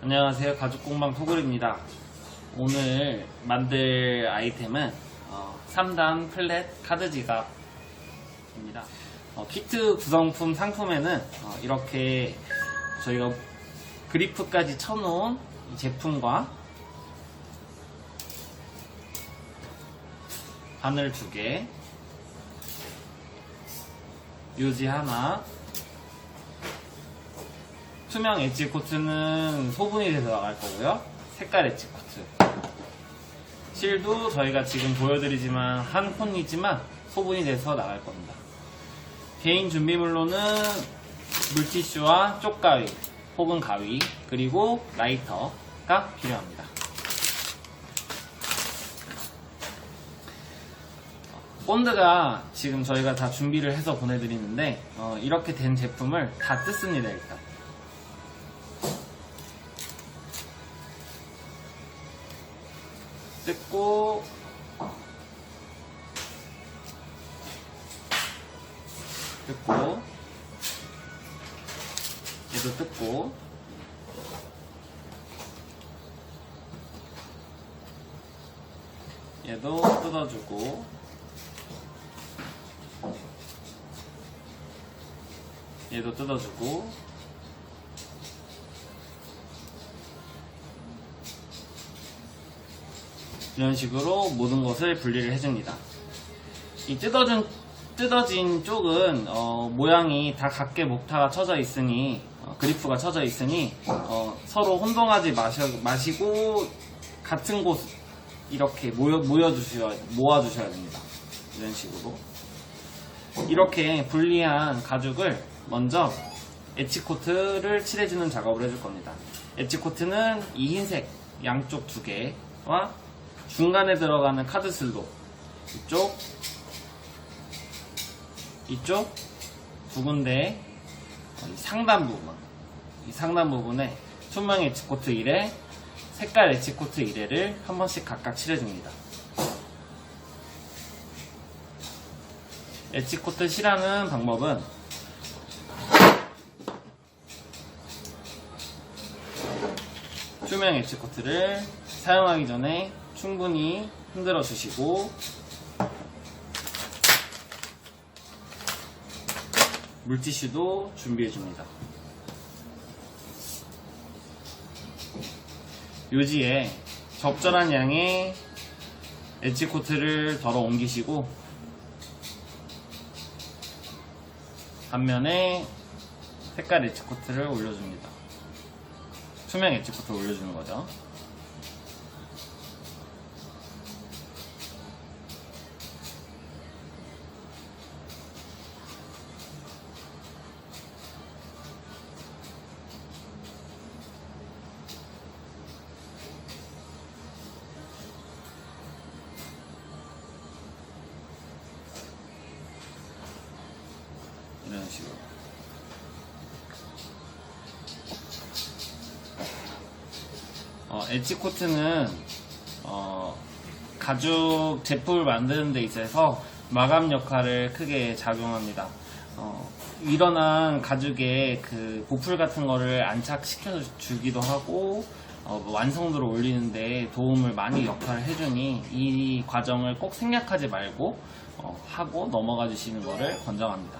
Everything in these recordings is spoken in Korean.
안녕하세요. 가죽공방 토굴입니다. 오늘 만들 아이템은 3단 플랫 카드 지갑입니다. 키트 구성품 상품에는 이렇게 저희가 그리프까지 쳐놓은 이 제품과 바늘 2개, 요지 하나, 투명 엣지 코트는 소분이 돼서 나갈 거고요. 색깔 엣지 코트, 실도 저희가 지금 보여드리지만 한 폰이지만 소분이 돼서 나갈 겁니다. 개인 준비물로는 물티슈와 쪽가위 혹은 가위, 그리고 라이터가 필요합니다. 본드가 지금 저희가 다 준비를 해서 보내드리는데 이렇게 된 제품을 다 뜯습니다. 일단 뜯고, 얘도 뜯고, 얘도 뜯어주고, 얘도 뜯어주고, 이런 식으로 모든 것을 분리를 해줍니다. 이 뜯어진 쪽은 모양이 다 각계 목타가 쳐져 있으니 그리프가 쳐져 있으니 서로 혼동하지 마시고 같은 곳 이렇게 모아주셔야 됩니다. 이런 식으로 이렇게 분리한 가죽을 먼저 엣지코트를 칠해주는 작업을 해줄 겁니다. 엣지코트는 이 흰색 양쪽 2개와 중간에 들어가는 카드 슬롯 이쪽 2군데 이 상단 부분에 투명 엣지코트 1회, 색깔 엣지코트 1회를 한 번씩 각각 칠해줍니다. 엣지코트 칠하는 방법은 투명 엣지코트를 사용하기 전에 충분히 흔들어 주시고 물티슈도 준비해 줍니다. 요지에 적절한 양의 엣지코트를 덜어 옮기시고 반면에 색깔 엣지코트를 올려줍니다. 투명 엣지코트 올려주는 거죠. 이런 식으로 엣지코트는 가죽 제품을 만드는 데 있어서 마감 역할을 크게 작용합니다. 일어난 가죽에 그 보풀 같은 거를 안착시켜 주기도 하고 완성도를 올리는데 도움을 많이 역할을 해주니 이 과정을 꼭 생략하지 말고 하고 넘어가 주시는 것을 권장합니다.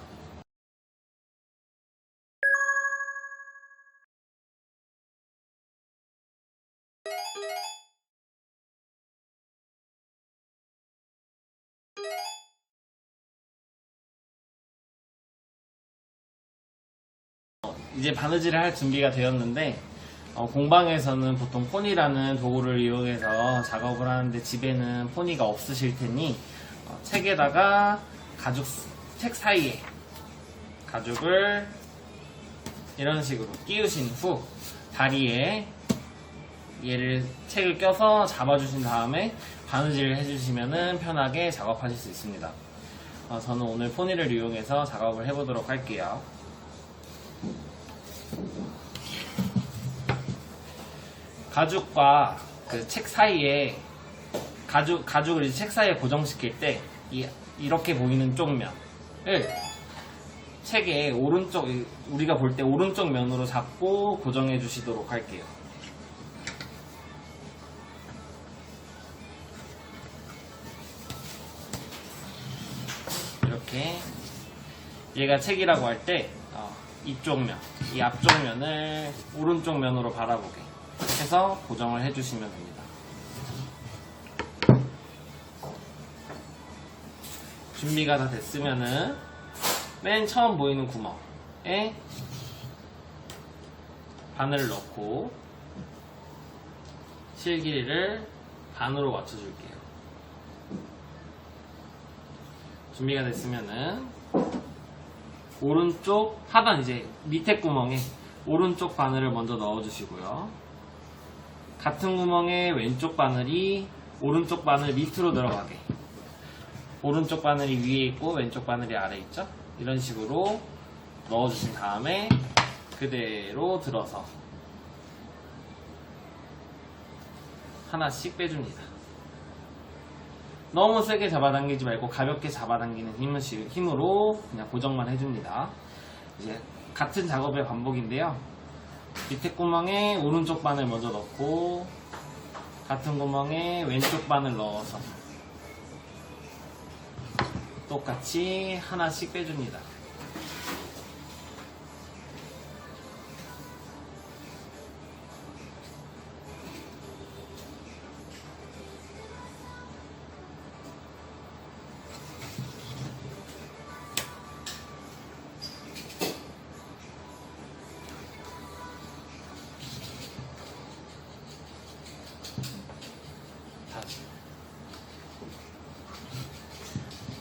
이제 바느질을 할 준비가 되었는데 공방에서는 보통 포니라는 도구를 이용해서 작업을 하는데 집에는 포니가 없으실 테니 책에다가 책 사이에 가죽을 이런 식으로 끼우신 후 다리에 책을 껴서 잡아주신 다음에 바느질을 해주시면 편하게 작업하실 수 있습니다. 저는 오늘 포니를 이용해서 작업을 해보도록 할게요. 가죽과 그 책 사이에 가죽을 이제 책 사이에 고정시킬 때 이렇게 보이는 쪽면을 책의 오른쪽, 우리가 볼 때 오른쪽 면으로 잡고 고정해 주시도록 할게요. 얘가 책이라고 할 때 이쪽 면, 이 앞쪽 면을 오른쪽 면으로 바라보게 해서 고정을 해주시면 됩니다. 준비가 다 됐으면은 맨 처음 보이는 구멍에 바늘을 넣고 실 길이를 반으로 맞춰줄게요. 준비가 됐으면은 오른쪽 하단 이제 밑에 구멍에 오른쪽 바늘을 먼저 넣어주시고요. 같은 구멍에 왼쪽 바늘이 오른쪽 바늘 밑으로 들어가게, 오른쪽 바늘이 위에 있고 왼쪽 바늘이 아래 있죠? 이런 식으로 넣어주신 다음에 그대로 들어서 하나씩 빼줍니다. 너무 세게 잡아당기지 말고 가볍게 잡아당기는 힘으로 그냥 고정만 해줍니다. 이제 같은 작업의 반복인데요. 밑에 구멍에 오른쪽 바늘 먼저 넣고 같은 구멍에 왼쪽 바늘 넣어서 똑같이 하나씩 빼줍니다.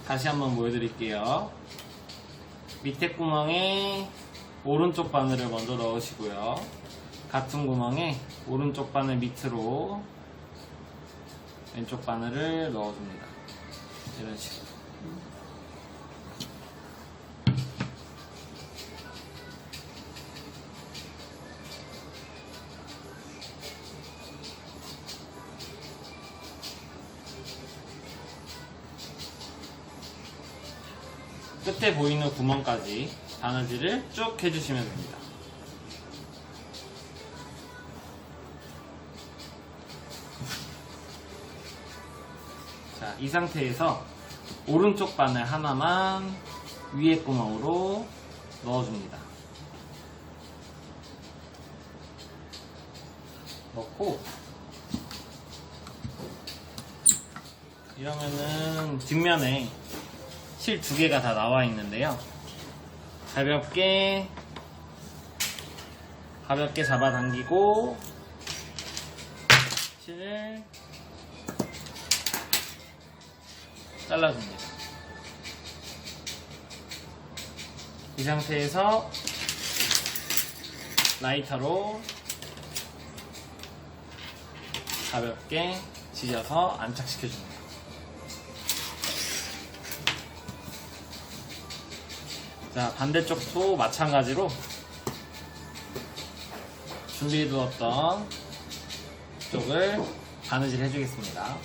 다시 한번 보여드릴게요. 밑에 구멍에 오른쪽 바늘을 먼저 넣으시고요. 같은 구멍에 오른쪽 바늘 밑으로 왼쪽 바늘을 넣어줍니다. 이런 식으로. 끝에 보이는 구멍까지 바느질을 쭉 해주시면 됩니다. 자, 이 상태에서 오른쪽 바늘 하나만 위에 구멍으로 넣어줍니다. 넣고 이러면은 뒷면에 실 2개가 다 나와 있는데요. 가볍게 잡아당기고 실을 잘라줍니다. 이 상태에서 라이터로 가볍게 지져서 안착시켜줍니다. 자, 반대쪽도 마찬가지로 준비해두었던 쪽을 바느질 해주겠습니다.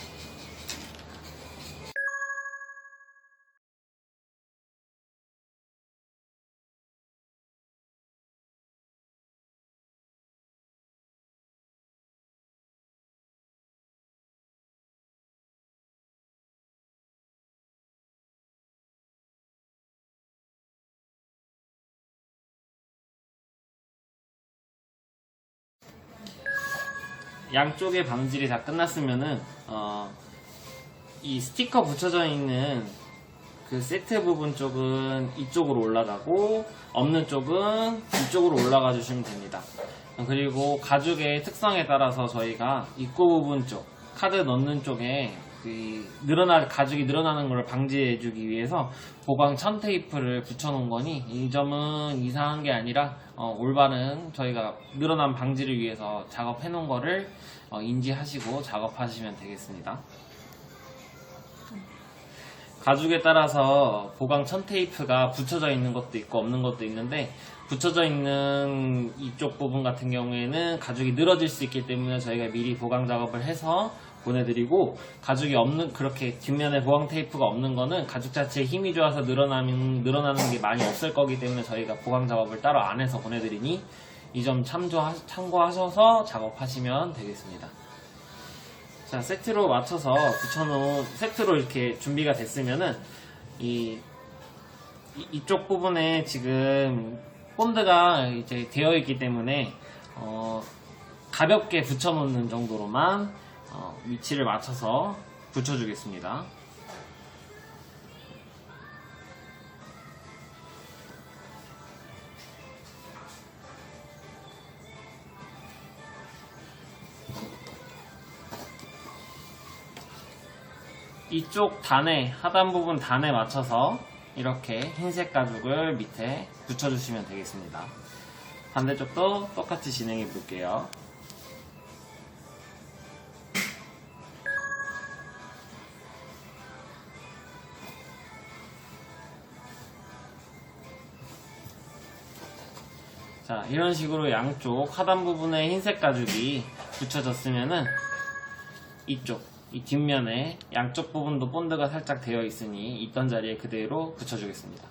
양쪽의 바느질이 다 끝났으면은 이 스티커 붙여져 있는 그 세트 부분 쪽은 이쪽으로 올라가고 없는 쪽은 이쪽으로 올라가 주시면 됩니다. 그리고 가죽의 특성에 따라서 저희가 입구 부분 쪽 카드 넣는 쪽에 가죽이 늘어나는 것을 방지해 주기 위해서 보강 천 테이프를 붙여 놓은 거니 이 점은 이상한 게 아니라 올바른 저희가 늘어남 방지를 위해서 작업해 놓은 거를 인지하시고 작업하시면 되겠습니다. 가죽에 따라서 보강 천 테이프가 붙여져 있는 것도 있고 없는 것도 있는데 붙여져 있는 이쪽 부분 같은 경우에는 가죽이 늘어질 수 있기 때문에 저희가 미리 보강 작업을 해서 보내드리고, 가죽이 없는, 그렇게 뒷면에 보강 테이프가 없는 거는 가죽 자체에 힘이 좋아서 늘어나는 게 많이 없을 거기 때문에 저희가 보강 작업을 따로 안 해서 보내드리니 이 점 참고하셔서 작업하시면 되겠습니다. 자, 세트로 맞춰서 붙여놓은, 세트로 이렇게 준비가 됐으면은 이 이쪽 부분에 지금 본드가 이제 되어 있기 때문에 가볍게 붙여 놓는 정도로만 위치를 맞춰서 붙여 주겠습니다. 이쪽 단에, 하단 부분 단에 맞춰서 이렇게 흰색 가죽을 밑에 붙여주시면 되겠습니다. 반대쪽도 똑같이 진행해 볼게요. 자, 이런 식으로 양쪽 하단 부분에 흰색 가죽이 붙여졌으면은 이쪽 이 뒷면에 양쪽 부분도 본드가 살짝 되어 있으니 있던 자리에 그대로 붙여주겠습니다.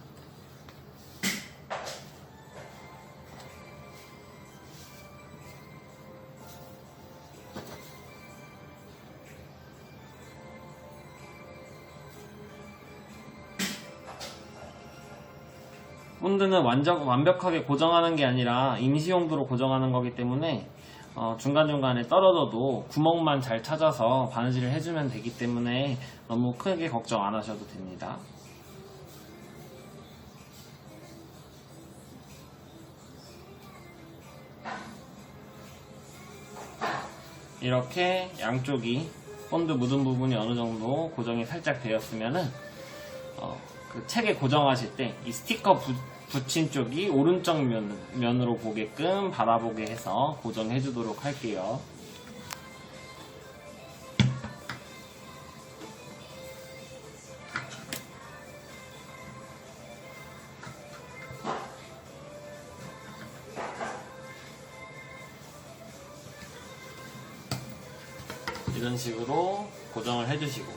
본드는 완벽하게 고정하는 게 아니라 임시용도로 고정하는 거기 때문에 중간중간에 떨어져도 구멍만 잘 찾아서 바느질을 해주면 되기 때문에 너무 크게 걱정 안 하셔도 됩니다. 이렇게 양쪽이 본드 묻은 부분이 어느 정도 고정이 살짝 되었으면은 그 책에 고정하실 때 이 스티커 붙인 쪽이 오른쪽 면으로 보게끔 바라보게 해서 고정해 주도록 할게요. 이런 식으로 고정을 해주시고,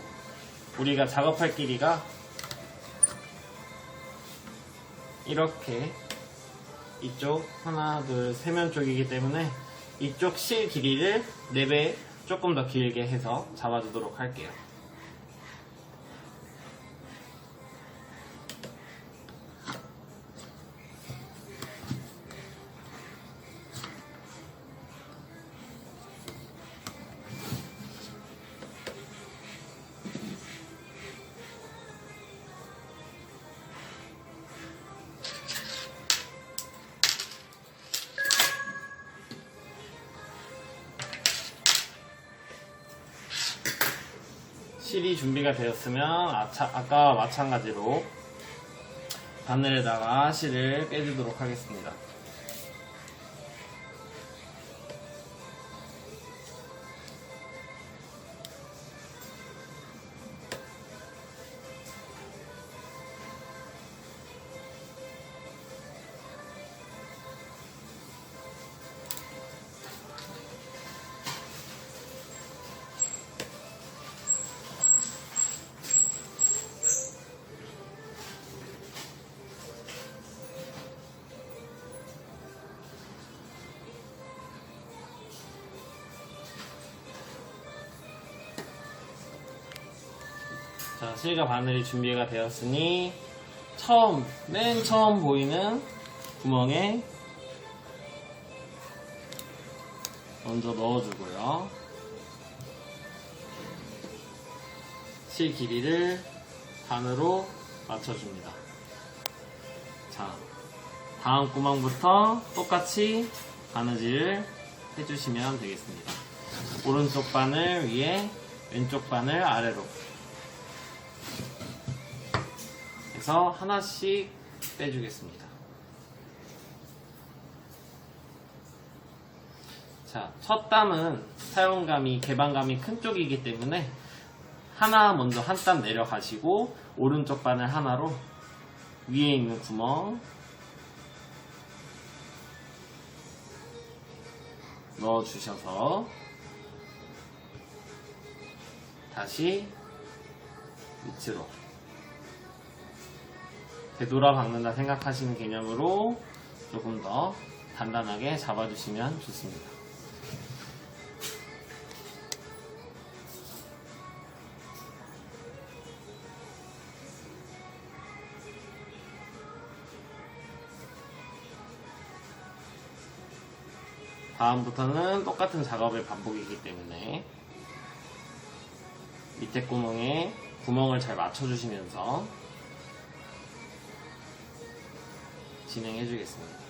우리가 작업할 길이가 이렇게 이쪽 하나 둘 세면 쪽이기 때문에 이쪽 실 길이를 4배 조금 더 길게 해서 잡아주도록 할게요. 실이 준비가 되었으면 아까와 마찬가지로 바늘에다가 실을 빼주도록 하겠습니다. 자, 실과 바늘이 준비가 되었으니 맨 처음 보이는 구멍에 먼저 넣어주고요. 실 길이를 반으로 맞춰줍니다. 자, 다음 구멍부터 똑같이 바느질을 해주시면 되겠습니다. 오른쪽 바늘 위에, 왼쪽 바늘 아래로 해서 하나씩 빼주겠습니다. 자, 첫 땀은 사용감이, 개방감이 큰 쪽이기 때문에 하나 먼저 한 땀 내려가시고 오른쪽 바늘 하나로 위에 있는 구멍 넣어주셔서 다시 밑으로 되돌아 박는다 생각하시는 개념으로 조금 더 단단하게 잡아주시면 좋습니다. 다음부터는 똑같은 작업의 반복이기 때문에 밑에 구멍에 구멍을 잘 맞춰주시면서 진행해 주겠습니다.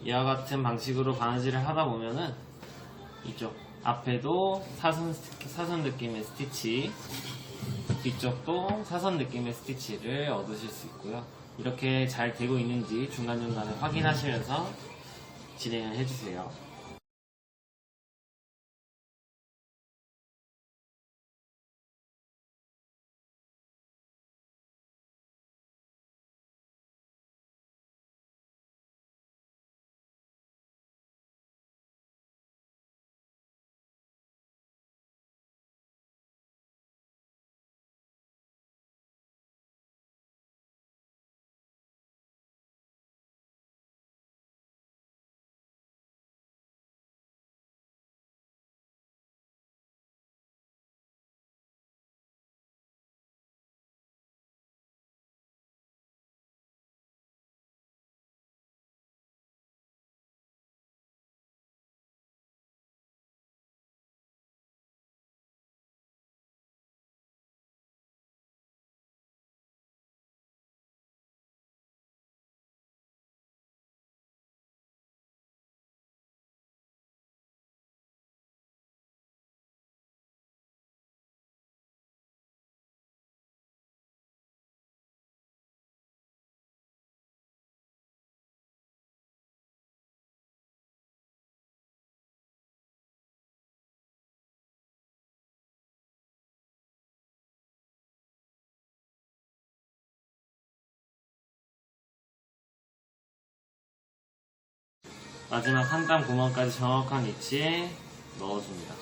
이와 같은 방식으로 바느질을 하다 보면은 이쪽 앞에도 사선 느낌의 스티치, 뒤쪽도 사선 느낌의 스티치를 얻으실 수 있고요. 이렇게 잘 되고 있는지 중간중간에 확인하시면서 진행을 해주세요. 마지막 한 땀 구멍까지 정확한 위치에 넣어줍니다.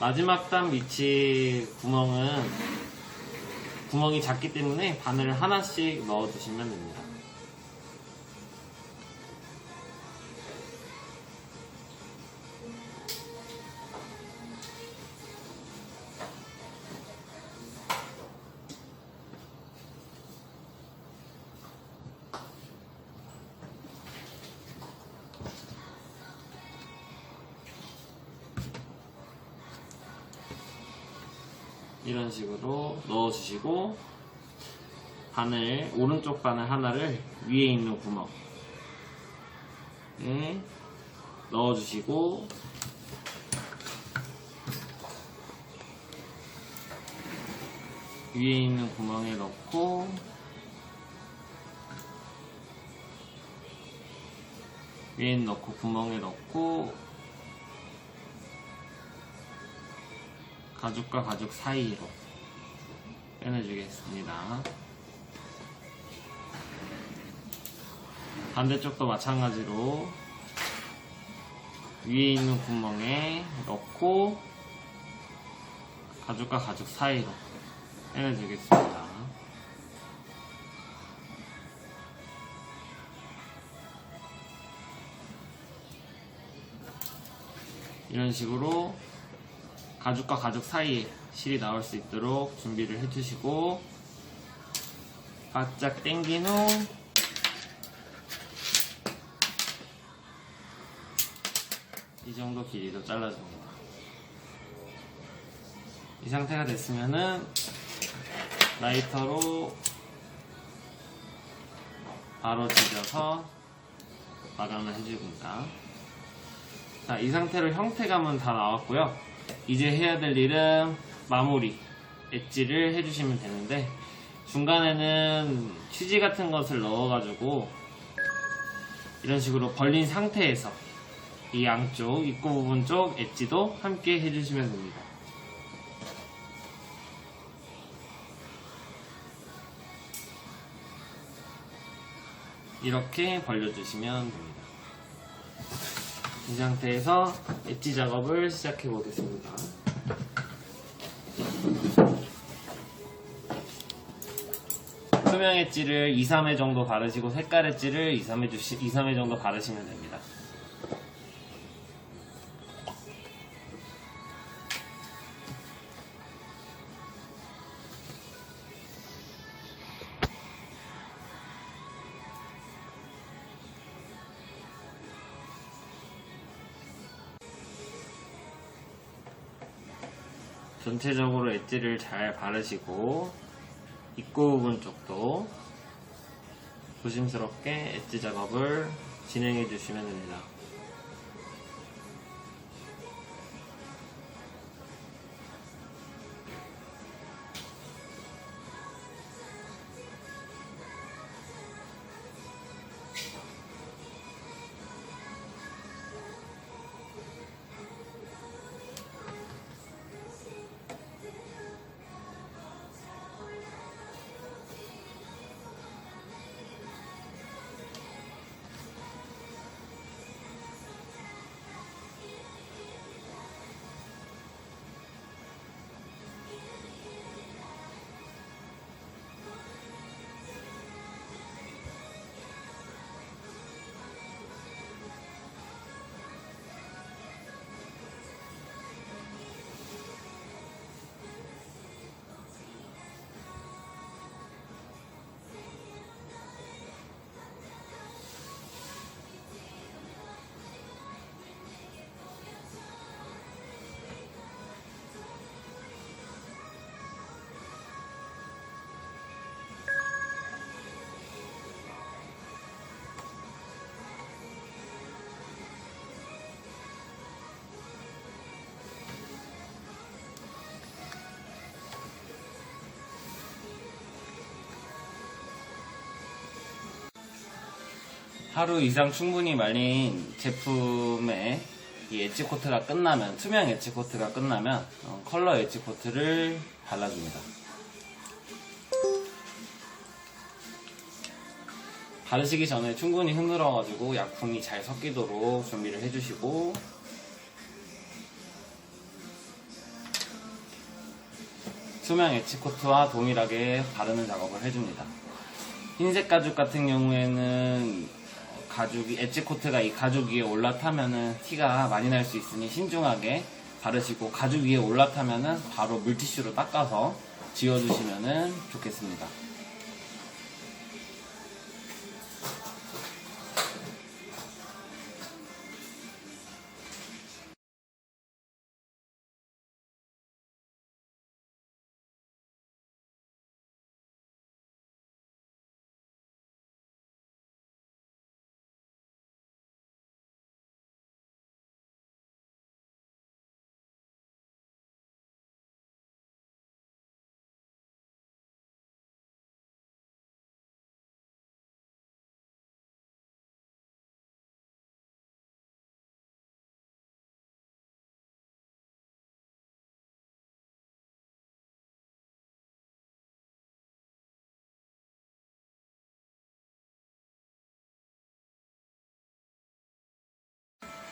마지막 땀 위치 구멍이 작기 때문에 바늘을 하나씩 넣어주시면 됩니다. 이런 식으로 넣어주시고 오른쪽 바늘 하나를 위에 있는 구멍에 넣어주시고 위에 있는 구멍에 넣고 위에 넣고 구멍에 넣고 가죽과 가죽 사이로 빼내주겠습니다. 반대쪽도 마찬가지로 위에 있는 구멍에 넣고 가죽과 가죽 사이로 빼내주겠습니다. 이런 식으로 가죽과 가죽 사이에 실이 나올 수 있도록 준비를 해주시고, 바짝 당긴 후 이 정도 길이로 잘라줍니다. 이 상태가 됐으면은 라이터로 바로 지져서 마감을 해줍니다. 자, 이 상태로 형태감은 다 나왔고요. 이제 해야 될 일은 마무리, 엣지를 해주시면 되는데, 중간에는 휴지 같은 것을 넣어가지고 이런 식으로 벌린 상태에서 이 양쪽 입구 부분 쪽 엣지도 함께 해주시면 됩니다. 이렇게 벌려주시면 됩니다. 이 상태에서 엣지 작업을 시작해 보겠습니다. 투명 엣지를 2, 3회 정도 바르시고 색깔 엣지를 2, 3회 정도 바르시면 됩니다. 전체적으로 엣지를 잘 바르시고 입구 부분 쪽도 조심스럽게 엣지 작업을 진행해 주시면 됩니다. 하루 이상 충분히 말린 제품에 이 엣지 코트가 끝나면, 투명 엣지 코트가 끝나면 컬러 엣지 코트를 발라줍니다. 바르시기 전에 충분히 흔들어가지고 약품이 잘 섞이도록 준비를 해주시고, 투명 엣지 코트와 동일하게 바르는 작업을 해줍니다. 흰색 가죽 같은 경우에는 가죽이, 엣지 코트가 이 가죽 위에 올라타면은 티가 많이 날 수 있으니 신중하게 바르시고, 가죽 위에 올라타면은 바로 물티슈로 닦아서 지워주시면 좋겠습니다.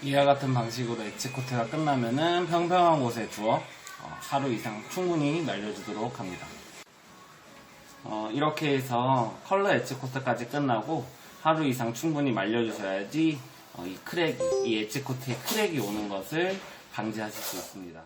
이와 같은 방식으로 엣지 코트가 끝나면은 평평한 곳에 두어 하루 이상 충분히 말려주도록 합니다. 이렇게 해서 컬러 엣지 코트까지 끝나고 하루 이상 충분히 말려주셔야지 이 엣지 코트에 크랙이 오는 것을 방지하실 수 있습니다.